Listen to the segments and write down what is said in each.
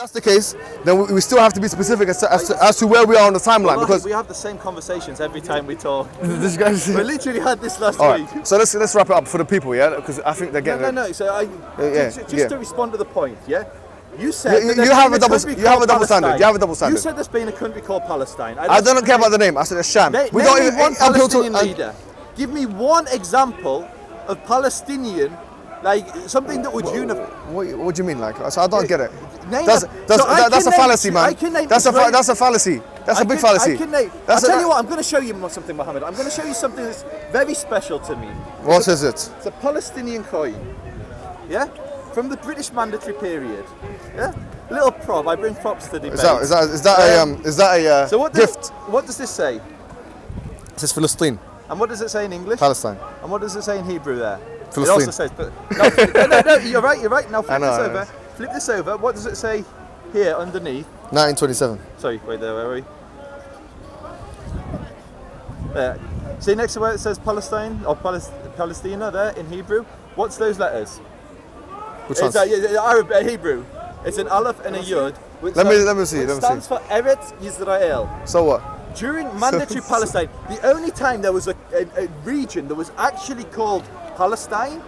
that's the case, then we still have to be specific as to where we are on the timeline, because we have the same conversations every time we talk. This guy's we literally had this last all week. right. So let's wrap it up for the people, yeah, because I think they're getting No. So just to respond to the point, yeah. You said you have a double standard. You have a double standard. You said there's been a country called Palestine. I don't care about the name. I said a sham. Name me one Palestinian leader. Give me one example of Palestinian, like something that would unify. What do you mean, like? So I don't get it. That's a fallacy, man. That's a fallacy. That's a big fallacy. I'll tell you what. I'm going to show you something, Mohammed. I'm going to show you something that's very special to me. What is it? It's a Palestinian coin. Yeah. From the British mandatory period, yeah, a little prop. I bring props to debate. Is that a so gift? What does this say? It says Palestine. And what does it say in English? Palestine. And what does it say in Hebrew there? Palestine. It also says. No, you're right. Now flip this over. Flip this over. What does it say here underneath? 1927. Sorry, wait there. Where are we? There. See next to where it says Palestine or Palestina there in Hebrew. What's those letters? Which ones? It's Hebrew. It's an aleph and a yud. Let me see. It stands for Eretz Yisrael. So what? During mandatory Palestine, the only time there was a region that was actually called Palestine,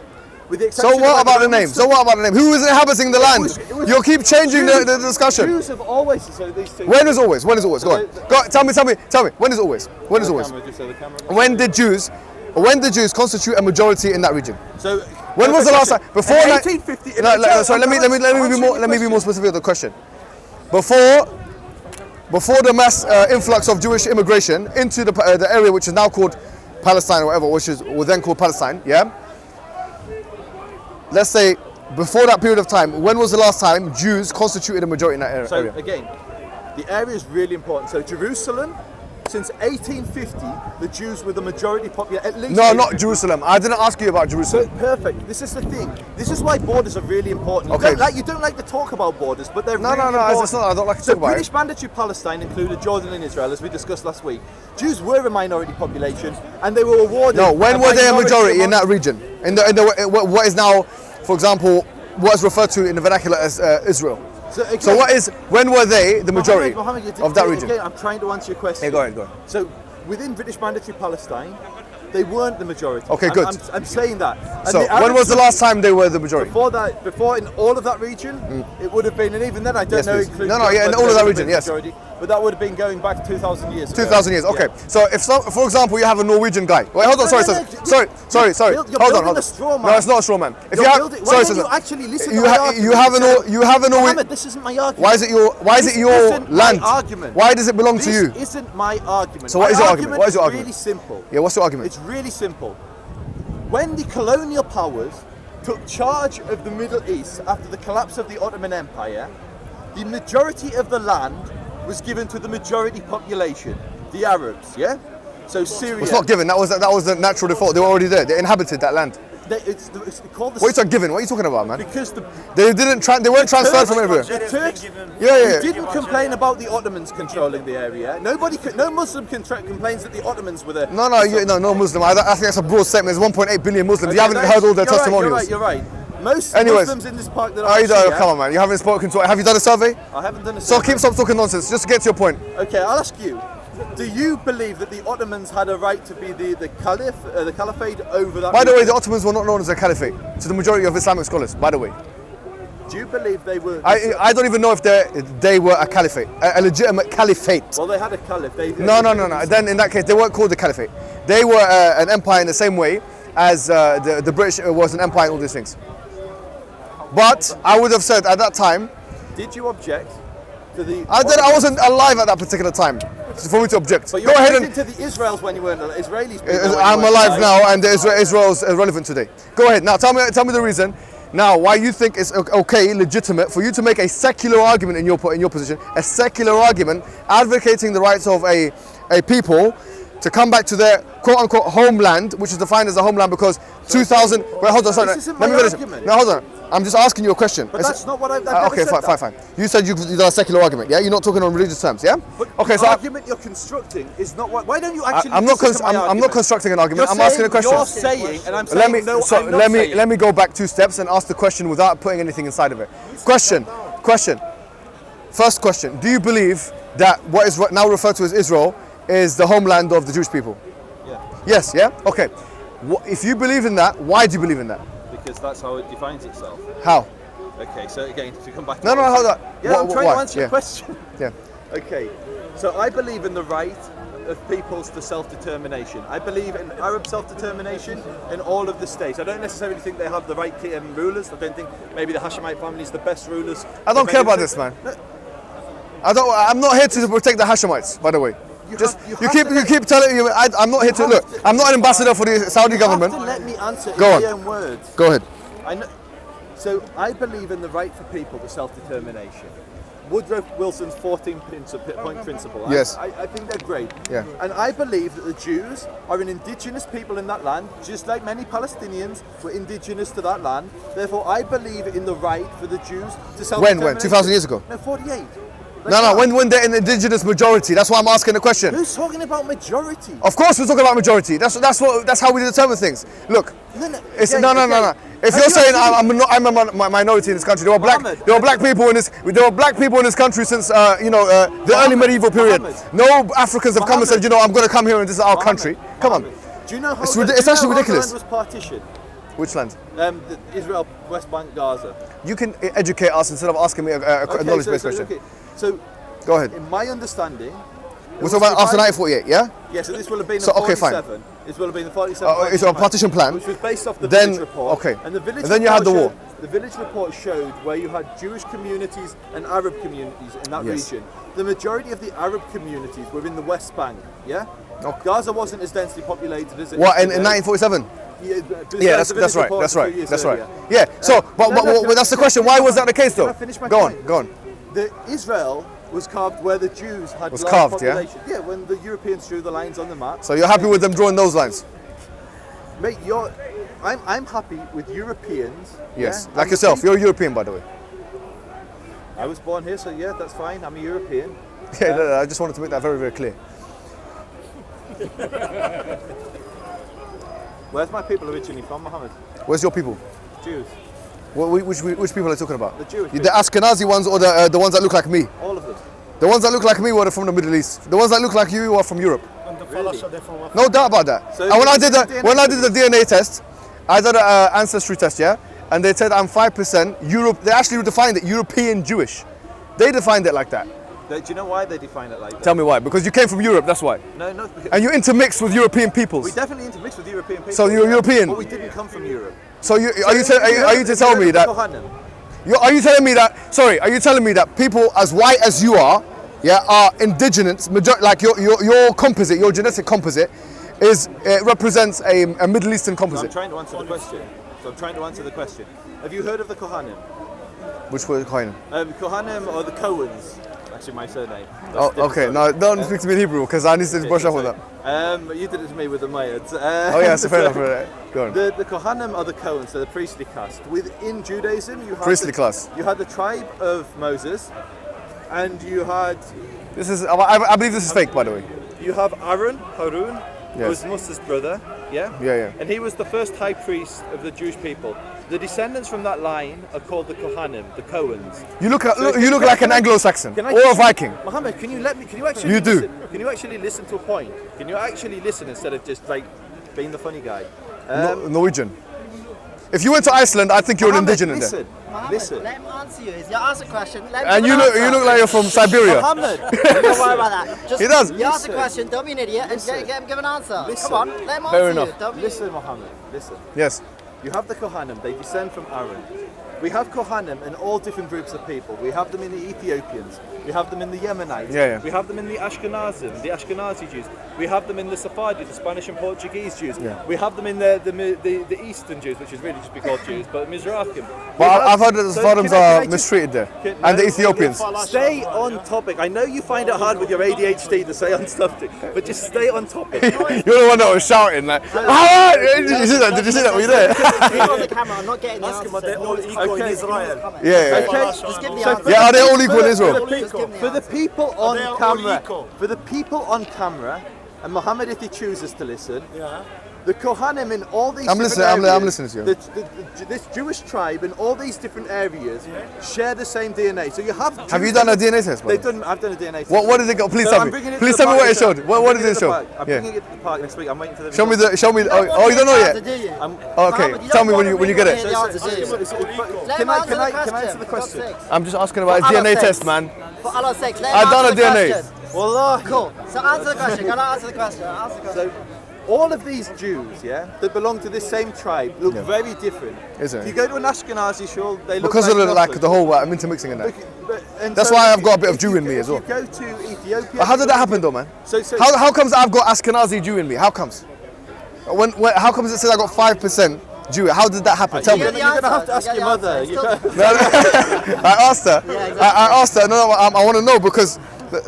with the exception. So what about the name? Who is inhabiting the land? You keep changing the discussion. Jews have always. So these two. When is always? Go on. Tell me. When is always? When did Jews constitute a majority in that region? So when was the last time? Before 1850. Sorry, let me be more specific with the question. Before the mass influx of Jewish immigration into the area which is now called Palestine or whatever, which was then called Palestine, yeah? Let's say before that period of time, when was the last time Jews constituted a majority in that area? So again, the area is really important. So Jerusalem, since 1850, the Jews were the majority population. At least. No, not Jerusalem. I didn't ask you about Jerusalem. So, perfect. This is the thing. This is why borders are really important. You don't like to talk about borders, but they're really important. It's not. I don't like to talk about it. British mandatory Palestine included Jordan and Israel, as we discussed last week. Jews were a minority population, and they were awarded. No, when were they a majority in that region? In what is now, for example, what is referred to in the vernacular as Israel? So when were they the majority of that region? Again, I'm trying to answer your question. Hey, go ahead. So within British mandatory Palestine, they weren't the majority. Okay, good. I'm saying that. And so when was the last time they were the majority? Before in all of that region, it would have been, and even then I don't know. In all of that region, yes. But that would have been going back 2,000 years. 2,000 years, okay. Yeah. So for example, you have a Norwegian guy. Wait, hold on, sorry. Hold on. No, it's not a straw man. Why don't you actually listen to my argument? You have a Norwegian. Mohammed, this isn't my argument. Why is it your land? Argument. Why does it belong to you? This isn't my argument. So what is your argument? It's really simple. Yeah, what's your argument? It's really simple. When the colonial powers took charge of the Middle East after the collapse of the Ottoman Empire, the majority of the land was given to the majority population, the Arabs, yeah? So Syria... It's not given, that was the natural default. They were already there, they inhabited that land. It's called the... What are you given? What are you talking about, man? Because they weren't transferred from everywhere. The Turks didn't complain about the Ottomans controlling the area. No Muslim complains that the Ottomans were there. No Muslim. I think that's a broad statement. There's 1.8 billion Muslims. You haven't heard all their testimonials. You're right. Most Muslims in this park that come on, man. You haven't spoken to... Have you done a survey? I haven't done a survey. So stop talking nonsense. Just to get to your point. Okay, I'll ask you. Do you believe that the Ottomans had a right to be the caliphate over that? By the way, the Ottomans were not known as a caliphate to the majority of Islamic scholars, by the way. Do you believe they were... I don't even know if they were a caliphate, a legitimate caliphate. Well, they had a caliph. No. Then in that case, they weren't called the caliphate. They were an empire in the same way as the British was an empire and all these things. But I would have said at that time... Did you object to the... I wasn't alive at that particular time for me to object. But you're objecting to the Israelis when you weren't Israelis. I'm alive now, and Israel's relevant today. Go ahead. Now tell me the reason. Now, why you think it's okay, legitimate for you to make a secular argument in your position, a secular argument advocating the rights of a people to come back to their quote-unquote homeland, which is defined as a homeland because 2000... Wait, hold on, sorry. Let me finish. No, hold on. I'm just asking you a question. But that's not what I've okay, fine. You said you've done a secular argument, yeah? You're not talking on religious terms, yeah? But okay, the argument you're constructing is not what... Why don't you actually... I'm not constructing an argument. I'm asking a question. You're saying, and I'm saying, I'm not saying. Let me go back 2 steps and ask the question without putting anything inside of it. Question. First question: do you believe that what is now referred to as Israel is the homeland of the Jewish people? Yeah. Yes. Yeah. Okay. If you believe in that, why do you believe in that? Because that's how it defines itself. How? Okay, so again, to come back to No, hold on. Yeah, I'm trying why? to answer your question. Yeah. Okay, so I believe in the right of peoples to self-determination. I believe in Arab self-determination in all of the states. I don't necessarily think they have the right rulers. I don't think maybe the Hashemite family is the best rulers. I don't care about this, man. No. I'm not here to protect the Hashemites, by the way. You keep telling me. I'm not here to look. I'm not an ambassador for the Saudi government. You have to let me answer in Go my on. own words. Go ahead. I know. So I believe in the right for people to self-determination. Woodrow Wilson's 14-point principle. Yes. I think they're great. Yeah. And I believe that the Jews are an indigenous people in that land, just like many Palestinians were indigenous to that land. Therefore, I believe in the right for the Jews to self-determination. When? 2,000 years ago? No, 48. No. When they're an indigenous majority. That's why I'm asking the question. Who's talking about majority? Of course, we're talking about majority. That's how we determine things. Look. No. No. If you're saying I'm a minority in this country, there were black people in this country since the early medieval period. No Africans have come and said, I'm going to come here and this is our country. Come on. Do you know how it's actually ridiculous. The land was partitioned? Which land? Israel, West Bank, Gaza. You can educate us instead of asking me a knowledge-based question. Okay. So, go ahead. In my understanding, we're talking about after 1948, yeah? Yeah, so this will have been the 47. Fine. This will have been the 47. It's a partition plan. Which was based off the village report. Okay. And the village then you had the war. The village report showed where you had Jewish communities and Arab communities in that region. The majority of the Arab communities were in the West Bank, yeah? Okay. Gaza wasn't as densely populated as it What, is in 1947? Yeah, that's right. Yeah. So, but that's the question. Why was that the case, though? Go on. The Israel was carved where the Jews had was large carved, population. Yeah, when the Europeans drew the lines on the map. So you're happy with them drawing those lines? Mate, I'm happy with Europeans. Yes, yeah? like yourself. You're a European, by the way. I was born here, so yeah, that's fine. I'm a European. Yeah, I just wanted to make that very, very clear. Where's my people originally from, Mohammed? Where's your people? Jews. Which people are you talking about? The Jewish The Ashkenazi ones or the ones that look like me? All of them. The ones that look like me were from the Middle East. The ones that look like you are from Europe. Really? No doubt about that. So and when I did the DNA test, I did an ancestry test, yeah? And they said I'm 5% Europe. They actually defined it European Jewish. They defined it like that. Do you know why they define it like that? Tell me why. Because you came from Europe, that's why. No. And you intermixed with European peoples. We definitely intermixed with European people. So you're European. But we didn't come from Europe. So are you telling me that? Are you telling me that? Sorry, are you telling me that people as white as you are, are indigenous? Like your composite, your genetic composite, represents a Middle Eastern composite. I'm trying to answer the question. Have you heard of the Kohanim? Which were Kohanim? Kohanim or the Cohens. Actually, my surname. Okay. No, don't speak to me in Hebrew because I need to brush up on that. You did it to me with the Mayans. So fair enough. Go on. The Kohanim are the Cohens, so the priestly caste. Within Judaism, you had class. You had the tribe of Moses, and you had. I believe this is fake, by the way. You have Harun, yes. who was Moses' brother. Yeah. And he was the first high priest of the Jewish people. The descendants from that line are called the Kohanim, the Cohens. You look like an Anglo-Saxon or a Viking. Mohammed, can you actually listen? Can you actually listen to a point? Can you actually listen instead of just like being the funny guy? Norwegian. If you went to Iceland, I think you're an indigenous there. Listen. Let him answer you. You ask a question. And you look like you're from Siberia. Mohammed, don't worry about that. He does. You ask a question, don't be an idiot, and get him give an answer. Listen. Come on, let him Fair answer enough. you. Listen, Mohammed. Listen. Yes. You have the Kohanim. They descend from Aaron. We have Kohanim in all different groups of people. We have them in the Ethiopians. We have them in the Yemenites. Yeah. We have them in the Ashkenazim, the Ashkenazi Jews. We have them in the Sephardi, the Spanish and Portuguese Jews. Yeah. We have them in the Eastern Jews, which is really just be called Jews, but Mizrahim. But I've heard that the Sephardims are mistreated there. And the Ethiopians. Stay on topic. I know you find it hard with your ADHD to stay on topic, but just stay on topic. You're the one that was shouting like, Did you see that? Did you see that? Were you there? He's on the camera, I'm not getting the answer. They're all equal in Israel. Yeah. Okay. Just give the answer. Yeah, are they all equal in Israel? For the people on camera, and Mohammed, if he chooses to listen, The Kohanim in all these I'm different listening, I'm areas, listening to you. This Jewish tribe in all these different areas share the same DNA. So you have. Have you done a DNA test? They've done. I've done a DNA test. What did it go? Please So tell I'm me. bringing it to Please the tell me what park it showed. next- What did I'm it show? I'm Yeah. bringing it to the park next week. I'm waiting for the. Show me the. Show me. want Oh, you don't know the answer, yet. do you? Okay, Mohammed, tell me don't when you get wanna it. hear the answer, do you? Let Can him I answer the answer the for God's question? sake. I'm just asking about For his DNA Allah's test, sake. man. For Allah's sake, let him I've done answer a the DNA. question. Wallahi. Cool. So answer the question. Can I answer the question? Answer the question. So, all of these Jews, yeah, that belong to this same tribe, look very different. Is it? If you go to an Ashkenazi shul, they look Because like of nothing. the whole I'm intermixing in that. And That's so why if I've got a you- bit of if Jew you in me go- as well. If you go to Ethiopia, But how did that happen though, man? So How comes I've got Ashkenazi Jew in me? How comes? How comes it says I got 5% Jew? How did that happen? Tell me. You're going to have to ask your mother. You can't- I asked her. I asked her. No, I want to know because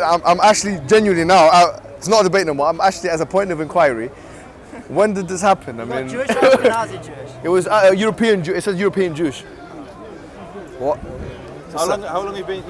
I'm actually genuinely now. It's not a debate no more. I'm actually as a point of inquiry. When did this happen? I mean, Jewish or Ashkenazi Jewish? it was European Jew. It says European Jewish. What? How long have you been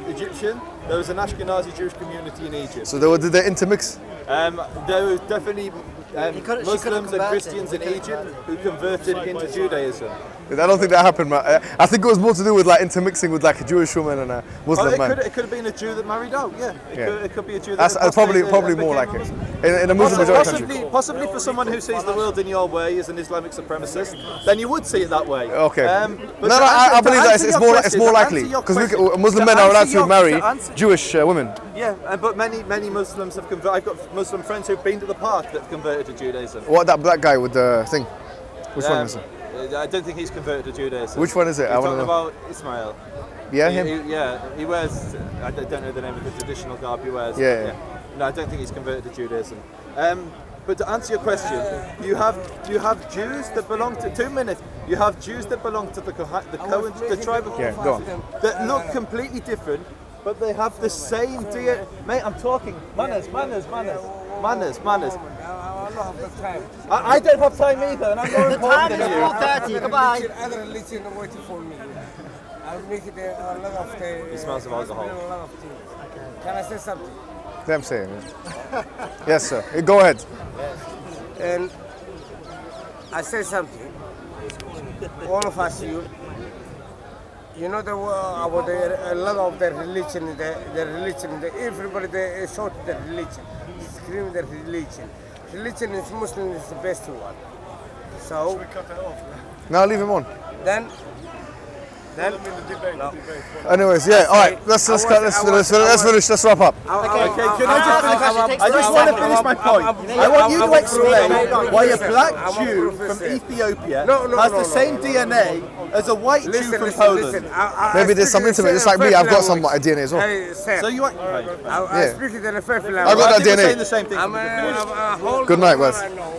Egyptian? There was an Ashkenazi Jewish community in Egypt. So did they intermix? There was definitely She couldn't Muslims and convert Christians it. in Egypt who converted into Judaism. I don't think that happened, man. I think it was more to do with like intermixing with like a Jewish woman and a Muslim it man. could have been a Jew that married out. Yeah, it could be a Jew that That's apostated probably and more became like a it. Muslim. In a Muslim majority country. Possibly for someone who sees the world in your way as an Islamic supremacist, then you would see it that way. Okay. But No, to I answer- believe to that answer it's your more question- more to likely answer your because question- Muslim to men are allowed answer to your- marry to answer- Jewish women. Yeah, but many Muslims have converted. I've got Muslim friends who've been to the park that have converted to Judaism. What, that black guy with the thing? Which one is it? I don't think he's converted to Judaism. Which one is it? You're I want talking to know. about Ismail. Yeah, him. He wears. I don't know the name of the traditional garb he wears. Yeah. No, I don't think he's converted to Judaism. But to answer your question, you have Jews that belong to 2 minutes. You have Jews that belong to the tribe of Yeah, go on. that look completely different, but they have the same DNA. Mate, I'm talking manners. I don't have time either, and I'm more The important time than is you. 4:30. Goodbye. Other religion waiting for me. I'll make it a lot of the. It smells of alcohol. A lot of things. Can I say something? Yeah, I'm saying. Yeah. Yes, sir. Go ahead. And I say something. All of us, you know about a lot of the religion, everybody they shout the religion, scream the religion. Religion is Muslim is the best one. So Now leave him on. then. Anyways, yeah. All right. Let's finish. Let's wrap up. Okay, can I just finish? I just want to finish my point. I want you to explain why a black Jew from Ethiopia has the same DNA as a white Jew from Poland. Maybe there's some intimate, just like me. I've got some DNA as well. So you are. I speak it in a fair language. I've got that I think we're DNA. saying the same thing. I'm a whole Good night, Wes. I know.